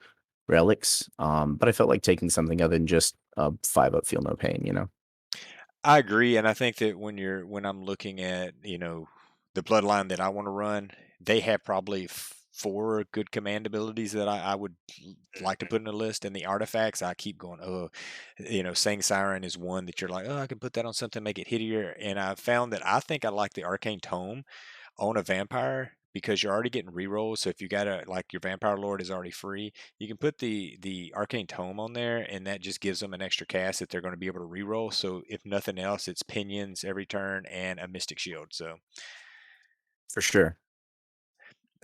relics. But I felt like taking something other than just a 5-up feel no pain. I agree, and I think that when I'm looking at the bloodline that I want to run, they have probably 4 good command abilities that I would like to put in a list. And the artifacts, I keep going, oh, Sang Siren is one that you're like, oh, I can put that on something, make it hittier. And I found that I think I like the Arcane Tome on a vampire because you're already getting rerolls. So if you got like your Vampire Lord is already free, you can put the Arcane Tome on there, and that just gives them an extra cast that they're going to be able to reroll. So if nothing else, it's pinions every turn and a Mystic Shield. So For sure.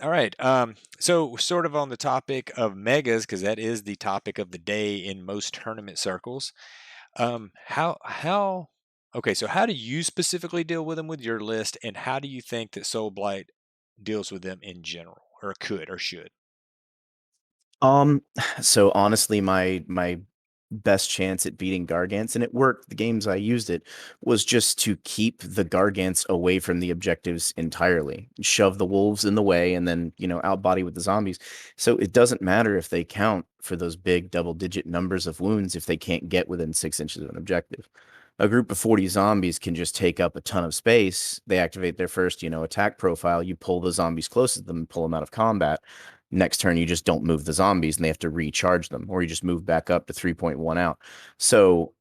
all right. So sort of on the topic of megas, because that is the topic of the day in most tournament circles. How okay, so how do you specifically deal with them with your list, and how do you think that Soul Blight deals with them in general, or could or should? Um, so honestly, my best chance at beating Gargants, and it worked, the games I used it, was just to keep the Gargants away from the objectives entirely. Shove the wolves in the way and then, outbody with the zombies. So it doesn't matter if they count for those big double-digit numbers of wounds if they can't get within 6 inches of an objective. A group of 40 zombies can just take up a ton of space. They activate their first, attack profile. You pull the zombies closest to them and pull them out of combat. Next turn, you just don't move the zombies and they have to recharge them, or you just move back up to 3.1 out. So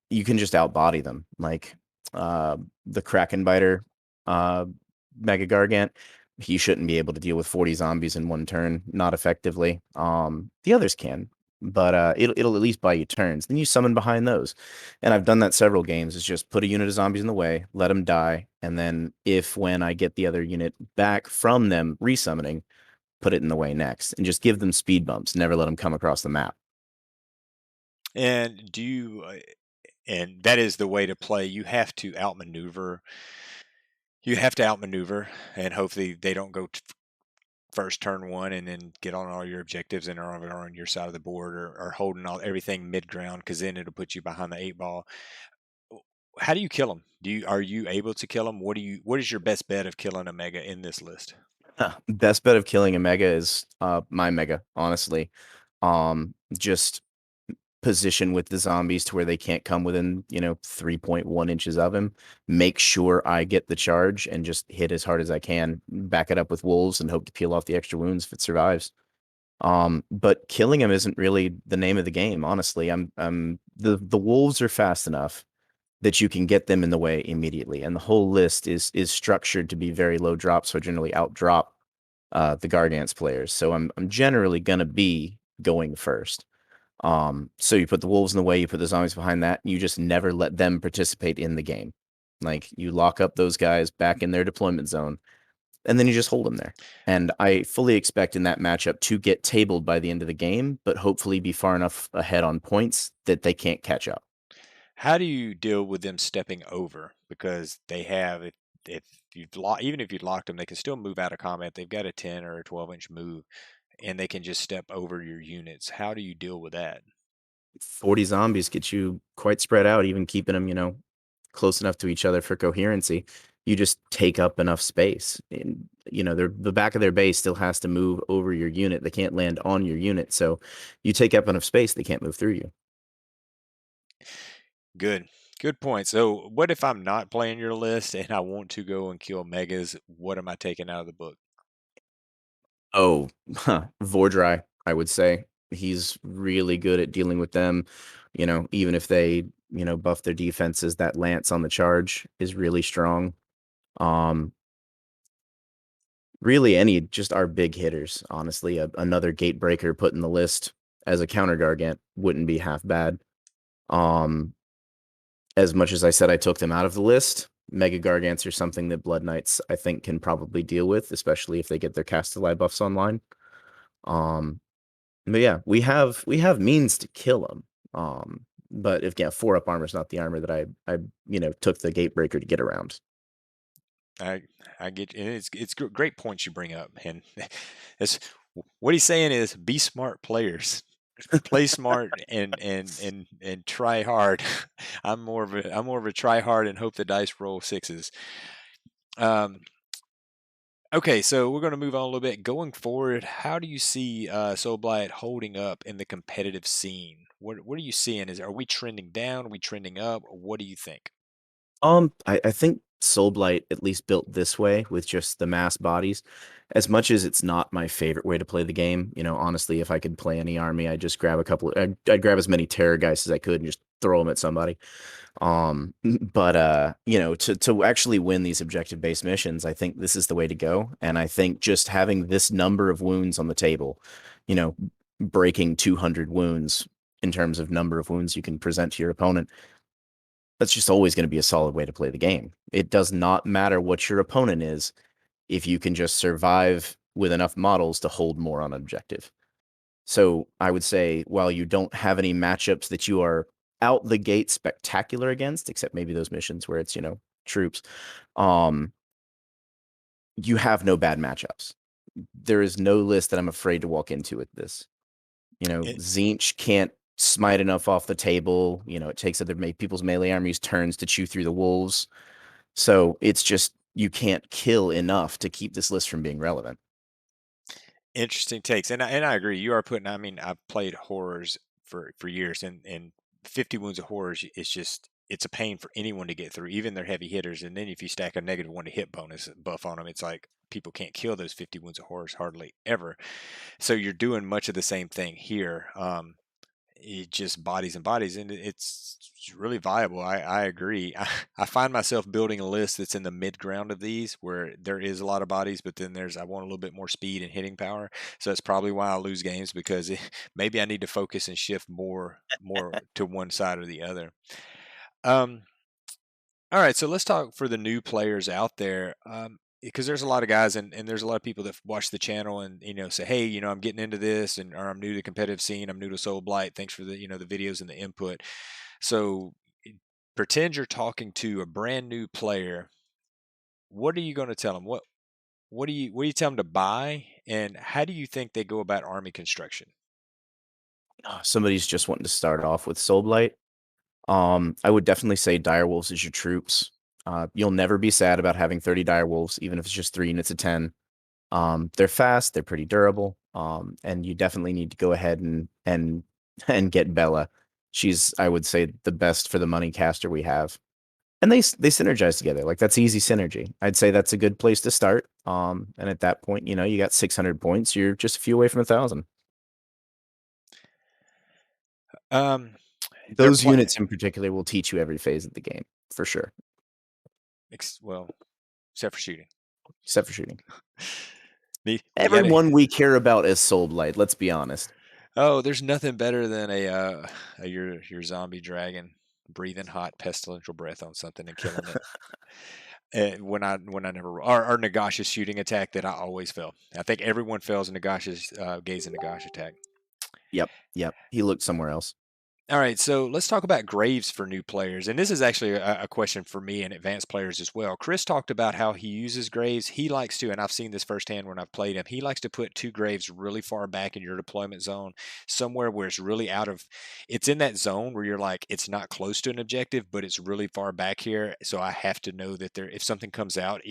you can just outbody them. Like the Kraken Biter Mega Gargant, he shouldn't be able to deal with 40 zombies in one turn, not effectively. The others can, but it'll at least buy you turns. Then you summon behind those, and I've done that several games. Is just put a unit of zombies in the way, let them die, and then if when I get the other unit back from them resummoning, put it in the way next, and just give them speed bumps. Never let them come across the map. And and that is the way to play. You have to outmaneuver. You have to outmaneuver, and hopefully they don't go first turn one and then get on all your objectives and are on your side of the board, or holding everything mid ground, because then it'll put you behind the 8 ball. How do you kill them? Are you able to kill them? What is your best bet of killing a mega in this list? Best bet of killing a mega is my mega, honestly. Just position with the zombies to where they can't come within 3.1 inches of him. Make sure I get the charge and just hit as hard as I can. Back it up with wolves and hope to peel off the extra wounds if it survives. But killing him isn't really the name of the game, honestly. The wolves are fast enough that you can get them in the way immediately, and the whole list is structured to be very low drop, so I generally outdrop the Gargant's players. So I'm generally gonna be going first. So you put the wolves in the way, you put the zombies behind that, and you just never let them participate in the game. Like, you lock up those guys back in their deployment zone, and then you just hold them there. And I fully expect in that matchup to get tabled by the end of the game, but hopefully be far enough ahead on points that they can't catch up. How do you deal with them stepping over? Because they have, if even if you locked them, they can still move out of combat. They've got a 10 or a 12-inch move, and they can just step over your units. How do you deal with that? 40 zombies get you quite spread out, even keeping them, close enough to each other for coherency. You just take up enough space. And, the back of their base still has to move over your unit. They can't land on your unit. So you take up enough space, they can't move through you. Good point. So what if I'm not playing your list and I want to go and kill megas? What am I taking out of the book? Oh, Vordry, I would say. He's really good at dealing with them. Even if they, buff their defenses, that lance on the charge is really strong. Really just our big hitters, honestly. Another gate breaker put in the list as a counter Gargant wouldn't be half bad. As much as I said I took them out of the list, Mega Gargants are something that Blood Knights, I think, can probably deal with, especially if they get their Castelli buffs online. But yeah, we have means to kill them. But if 4-up armor is not the armor that I took the Gatebreaker to get around. I get, and it's great points you bring up, and it's what he's saying is be smart players, play smart and try hard. I'm more of a try hard and hope the dice roll sixes. Okay, so we're going to move on a little bit. Going forward, how do you see Soulblight holding up in the competitive scene? What are you seeing? Are we trending down? Are we trending up? What do you think? I think Soulblight, at least built this way with just the mass bodies, as much as it's not my favorite way to play the game. Honestly, if I could play any army, I'd just grab I'd grab as many terror guys as I could and just throw them at somebody. But to actually win these objective based missions, I think this is the way to go. And I think just having this number of wounds on the table, breaking 200 wounds in terms of number of wounds you can present to your opponent, that's just always going to be a solid way to play the game. It does not matter what your opponent is if you can just survive with enough models to hold more on an objective. So I would say, while you don't have any matchups that you are out the gate spectacular against, except maybe those missions where it's, troops, you have no bad matchups. There is no list that I'm afraid to walk into with this. Tzeentch can't smite enough off the table. It takes other people's melee armies turns to chew through the wolves. So it's just, you can't kill enough to keep this list from being relevant. Interesting takes, and I agree. You are putting. I mean, I've played horrors for years, and 50 wounds of horrors is just, it's a pain for anyone to get through, even their heavy hitters. And then if you stack a -1 to hit bonus buff on them, it's like people can't kill those 50 wounds of horrors hardly ever. So you're doing much of the same thing here. it just bodies and bodies, and it's really viable. I agree. I find myself building a list that's in the mid ground of these, where there is a lot of bodies, but then I want a little bit more speed and hitting power. So that's probably why I lose games, because maybe I need to focus and shift more to one side or the other. Um, all right, so let's talk for the new players out there. Because there's a lot of guys, and there's a lot of people that watch the channel and say, hey, I'm getting into this, or I'm new to the competitive scene, I'm new to Soul Blight. Thanks for the the videos and the input. So pretend you're talking to a brand new player. What are you going to tell them? What do you tell them to buy, and how do you think they go about army construction? Somebody's just wanting to start off with Soulblight. I would definitely say direwolves is your troops. You'll never be sad about having 30 direwolves, even if it's just 3 units of 10. They're fast, they're pretty durable, and you definitely need to go ahead and and get Bella. She's, I would say, the best for the money caster we have, and they synergize together. Like, that's easy synergy. I'd say that's a good place to start. And at that point, you got 600 points. You're just a few away from 1,000. Um, they're Those units in particular will teach you every phase of the game for sure, well, except for shooting. except for shooting. You Everyone we care about is Soulblight. Let's be honest. Oh, there's nothing better than your zombie dragon breathing hot pestilential breath on something and killing it. When I never our Nagash's shooting attack that I always fail. I think everyone fails Nagash's gaze and Nagash attack. Yep. He looked somewhere else. All right, so let's talk about Graves for new players. And this is actually a question for me and advanced players as well. Chris talked about how he uses Graves. He likes to, and I've seen this firsthand when I've played him, he likes to put 2 Graves really far back in your deployment zone, somewhere where it's really it's in that zone where you're like, it's not close to an objective, but it's really far back here. So I have to know that if something comes out,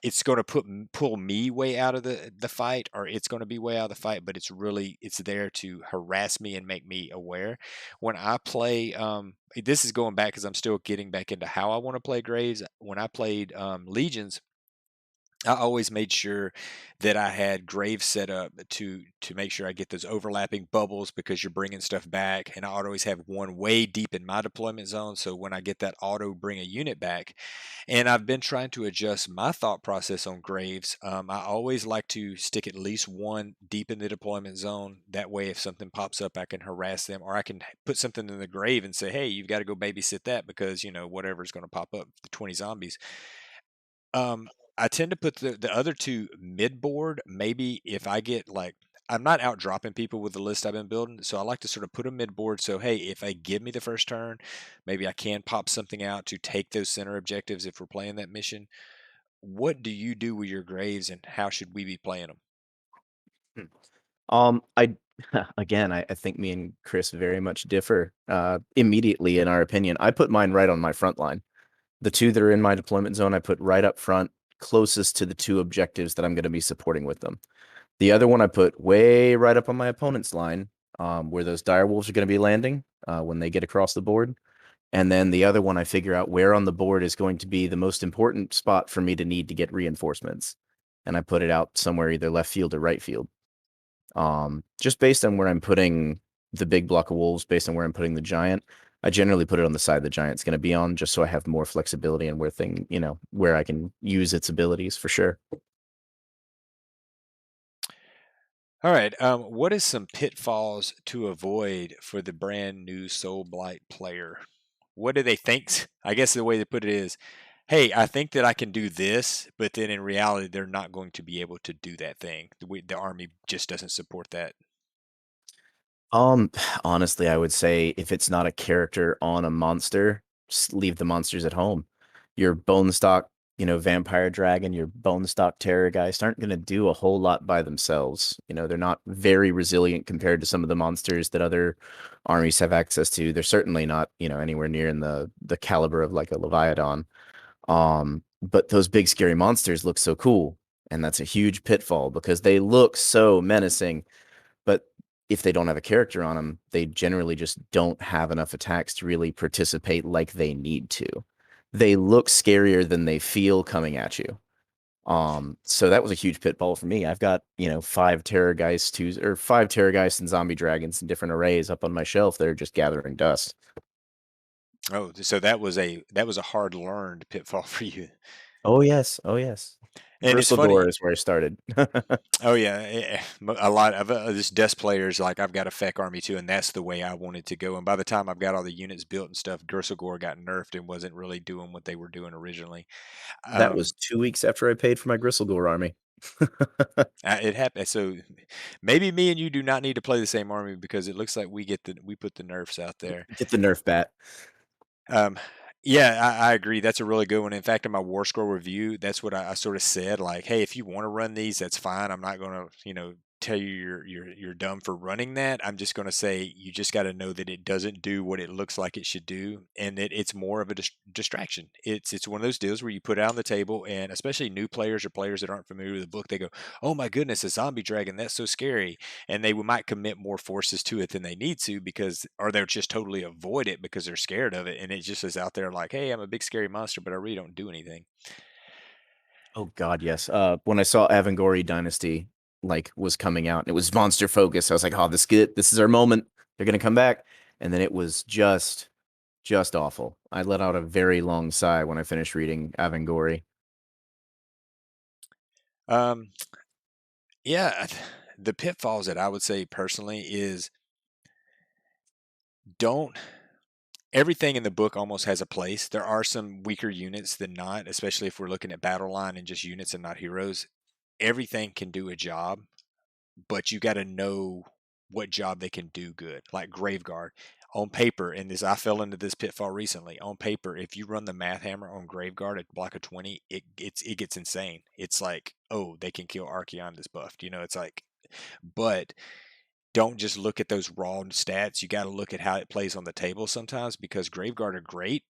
it's going to pull me way out of the fight, or it's going to be way out of the fight, but it's there to harass me and make me aware. When I play, this is going back because I'm still getting back into how I want to play Graves. When I played Legions, I always made sure that I had Graves set up to make sure I get those overlapping bubbles, because you're bringing stuff back, and I always have one way deep in my deployment zone. So when I get that auto bring a unit back, and I've been trying to adjust my thought process on Graves. I always like to stick at least one deep in the deployment zone. That way, if something pops up, I can harass them, or I can put something in the grave and say, hey, you've got to go babysit that, because whatever's going to pop up, the 20 zombies. I tend to put the other 2 mid board. Maybe if I get I'm not out dropping people with the list I've been building, so I like to sort of put a mid board. So hey, if they give me the first turn, maybe I can pop something out to take those center objectives if we're playing that mission. What do you do with your Graves, and how should we be playing them? I again, I think me and Chris very much differ immediately in our opinion. I put mine right on my front line. The 2 that are in my deployment zone, I put right up front, closest to the 2 objectives that I'm going to be supporting with them. The other one I put way right up on my opponent's line, where those direwolves are going to be landing when they get across the board. And then the other one, I figure out where on the board is going to be the most important spot for me to need to get reinforcements. And I put it out somewhere, either left field or right field. Just based on where I'm putting the big block of wolves, based on where I'm putting the giant, I generally put it on the side the giant's going to be on, just so I have more flexibility and where I can use its abilities for sure. All right. What is some pitfalls to avoid for the brand new Soul Blight player? What do they think? I guess the way to put it is, hey, I think that I can do this, but then in reality, they're not going to be able to do that thing. The army just doesn't support that. Honestly, I would say if it's not a character on a monster, just leave the monsters at home. Your bone stock, vampire dragon, your bone stock terror guys aren't going to do a whole lot by themselves. They're not very resilient compared to some of the monsters that other armies have access to. They're certainly not, anywhere near in the caliber of like a Leviathan. But those big scary monsters look so cool, and that's a huge pitfall because they look so menacing. But if they don't have a character on them, they generally just don't have enough attacks to really participate like they need to. They look scarier than they feel coming at you. So that was a huge pitfall for me. I've got, 5 Terrorgeist and Zombie Dragons in different arrays up on my shelf. They're just gathering dust. Oh, so that was a hard learned pitfall for you. Oh yes, oh yes. And it's Door funny. is where I started. Oh yeah, a lot of this desk players, like I've got a Feck army too, and that's the way I wanted to go. And by the time I've got all the units built and stuff, Gore got nerfed and wasn't really doing what they were doing originally. That was 2 weeks after I paid for my Gristlegore army. It happened. So maybe me and you do not need to play the same army because it looks like we put the nerfs out there. Get the Nerf bat. Um, yeah, I agree. That's a really good one. In fact, in my War Scroll review, that's what I sort of said. Like, hey, if you want to run these, that's fine. I'm not going to, tell you you're dumb for running that. I'm just going to say you just got to know that it doesn't do what it looks like it should do, and that it's more of a distraction. It's one of those deals where you put it on the table, and especially new players or players that aren't familiar with the book, they go, "Oh my goodness, a zombie dragon! That's so scary!" And they might commit more forces to it than they need to because, or they'll just totally avoid it because they're scared of it, and it just is out there like, "Hey, I'm a big scary monster, but I really don't do anything." Oh god, yes. When I saw Avangori Dynasty was coming out and it was monster focus, I was like, "Oh, this is our moment. They're gonna come back." And then it was just awful. I let out a very long sigh when I finished reading Avangori. Um, yeah, the pitfalls that I would say personally is don't everything in the book almost has a place. There are some weaker units than not, especially if we're looking at battle line and just units and not heroes. Everything can do a job, but you got to know what job they can do good. Like Graveguard on paper, and this I fell into this pitfall recently. On paper, if you run the math hammer on Graveguard at block of 20, it gets insane. It's like, oh, they can kill Archeon this buffed. It's like, but don't just look at those raw stats. You got to look at how it plays on the table sometimes because Graveguard are great,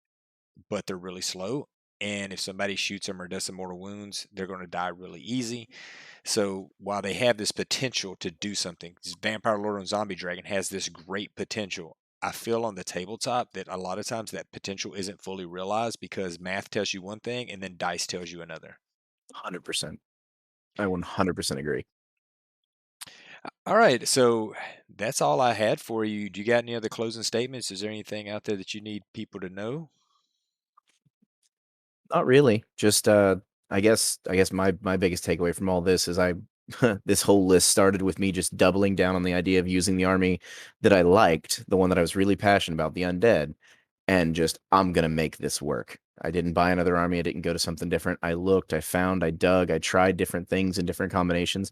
but they're really slow. And if somebody shoots them or does some mortal wounds, they're going to die really easy. So while they have this potential to do something, this Vampire Lord and Zombie Dragon has this great potential. I feel on the tabletop that a lot of times that potential isn't fully realized because math tells you one thing and then dice tells you another. 100%. I 100% agree. All right, so that's all I had for you. Do you got any other closing statements? Is there anything out there that you need people to know? Not really. Just I guess my biggest takeaway from all this is I this whole list started with me just doubling down on the idea of using the army that I liked, the one that I was really passionate about, the undead, and just I'm gonna make this work. I didn't buy another army. I didn't go to something different. I looked, I found, I dug, I tried different things in different combinations.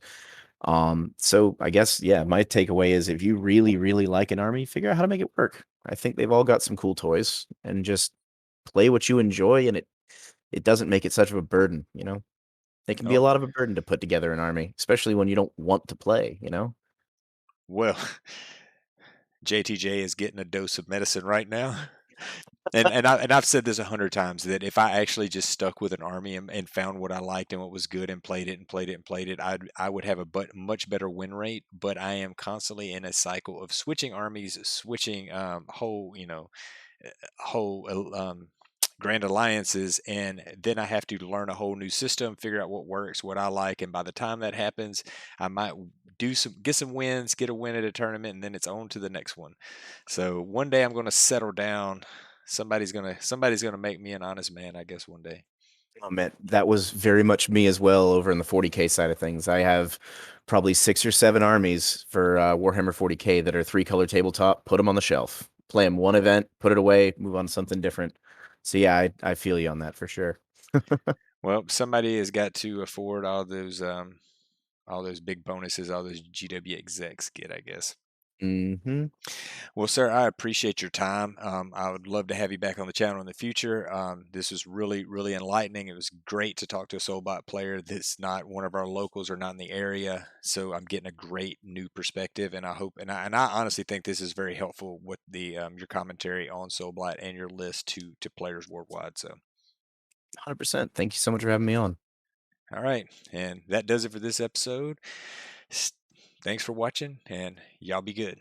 So I guess yeah, my takeaway is if you really, really like an army, figure out how to make it work. I think they've all got some cool toys and just play what you enjoy and it doesn't make it such of a burden. It can be a Oh, lot of a burden to put together an army, especially when you don't want to play. well, JTJ is getting a dose of medicine right now. And I've said this 100 times that if I actually just stuck with an army and found what I liked and what was good and played it and played it and played it, I would have a much better win rate. But I am constantly in a cycle of switching armies, switching whole grand alliances, and then I have to learn a whole new system, figure out what works, what I like, and by the time that happens, I might get some wins, get a win at a tournament, and then it's on to the next one. So one day I'm going to settle down. Somebody's gonna make me an honest man, I guess one day. Oh man, that was very much me as well over in the 40K side of things. I have probably 6 or 7 armies for Warhammer 40K that are 3-color tabletop. Put them on the shelf, play them one event, put it away, move on to something different. So yeah, I feel you on that for sure. Well, somebody has got to afford all those big bonuses all those GW execs get, I guess. Hmm. Well, sir, I appreciate your time. I would love to have you back on the channel in the future. This was really, really enlightening. It was great to talk to a Soulblight player that's not one of our locals or not in the area. So I'm getting a great new perspective, and I hope, and I honestly think this is very helpful with the your commentary on Soulblight and your list to players worldwide. So, 100%. Thank you so much for having me on. all right, and that does it for this episode. Thanks for watching, and y'all be good.